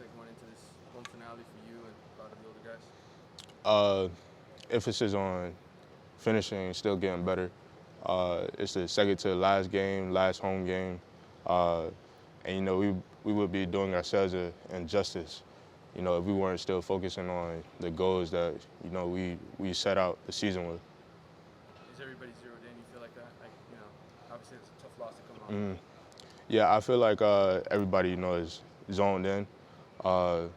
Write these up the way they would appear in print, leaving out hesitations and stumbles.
mindset going into this home finale for you and a lot of the older guys? Emphasis on finishing, still getting better. It's the second to the last game, last home game, uh, and we would be doing ourselves an injustice, if we weren't still focusing on the goals that we set out the season with. Is everybody zeroed in? You feel like that? Like, obviously it's a tough loss to come off. Mm. Yeah, I feel like everybody is zoned in, uh,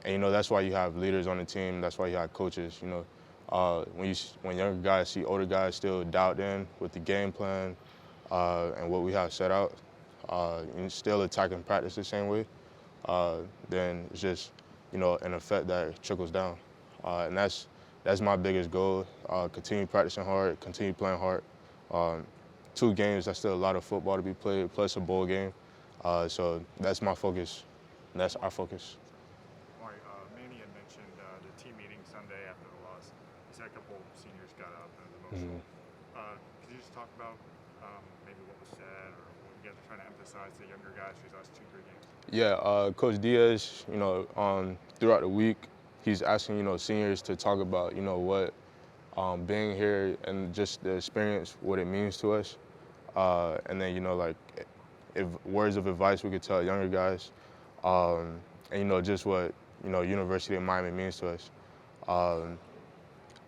and that's why you have leaders on the team. That's why you have coaches. When younger guys see older guys still dialed in with the game plan and what we have set out, and still attacking practice the same way, then it's just an effect that trickles down, and that's my biggest goal. Continue practicing hard, continue playing hard. Um, 2 games, that's still a lot of football to be played, plus a bowl game. So that's my focus. And that's our focus. Amari, Manny had mentioned the team meeting Sunday after the loss. He said a couple seniors got up and was emotional. Could you just talk about maybe what was said or what you guys are trying to emphasize to the younger guys these last 2-3 games? Yeah, Coach Diaz, throughout the week, he's asking, seniors to talk about, what being here and just the experience, what it means to us. And then, like, if words of advice we could tell younger guys, and, just what, University of Miami means to us. Um,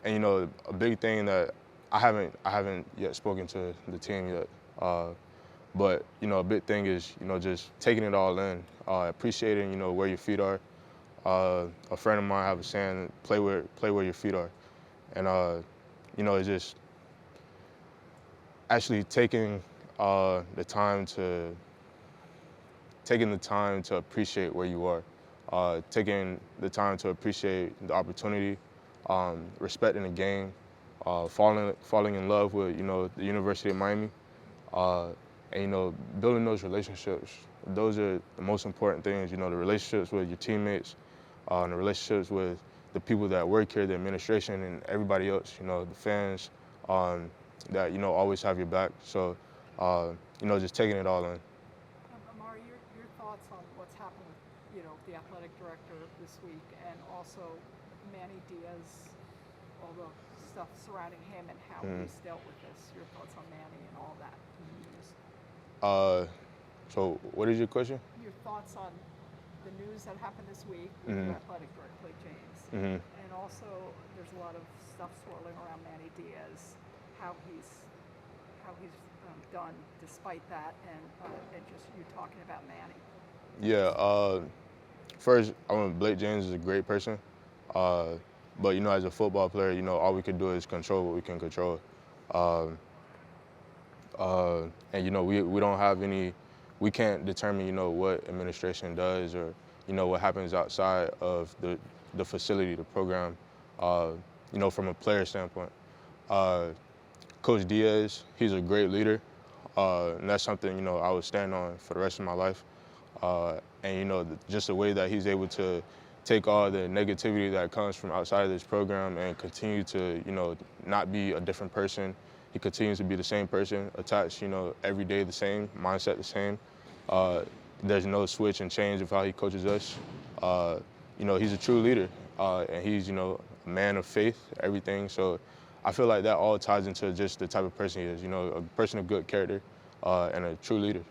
and, a big thing that I haven't yet spoken to the team yet. But a big thing is just taking it all in, appreciating where your feet are. A friend of mine have a saying, play where your feet are, and it's just actually taking the time to appreciate where you are, taking the time to appreciate the opportunity, respecting the game, falling in love with the University of Miami. And building those relationships, those are the most important things. The relationships with your teammates, and the relationships with the people that work here, the administration, and everybody else. The fans that always have your back. So just taking it all in. Amari, your thoughts on what's happened with the athletic director this week, and also Manny Diaz, all the stuff surrounding him and how he's dealt with this. Your thoughts on Manny and all that in the news. So what is your question? Your thoughts on the news that happened this week with your athletic director, Blake James, and also there's a lot of stuff swirling around Manny Diaz, how he's done despite that, and just you talking about Manny. Yeah. First, Blake James is a great person, but as a football player, all we can do is control what we can control. Um, and we don't have we can't determine what administration does or what happens outside of the facility, the program, from a player standpoint. Coach Diaz, he's a great leader, and that's something I would stand on for the rest of my life. And just the way that he's able to take all the negativity that comes from outside of this program and continue to not be a different person. He continues to be the same person, attached, every day the same, mindset the same. There's no switch and change of how he coaches us. He's a true leader, and he's, a man of faith, everything. So I feel like that all ties into just the type of person he is, a person of good character and a true leader.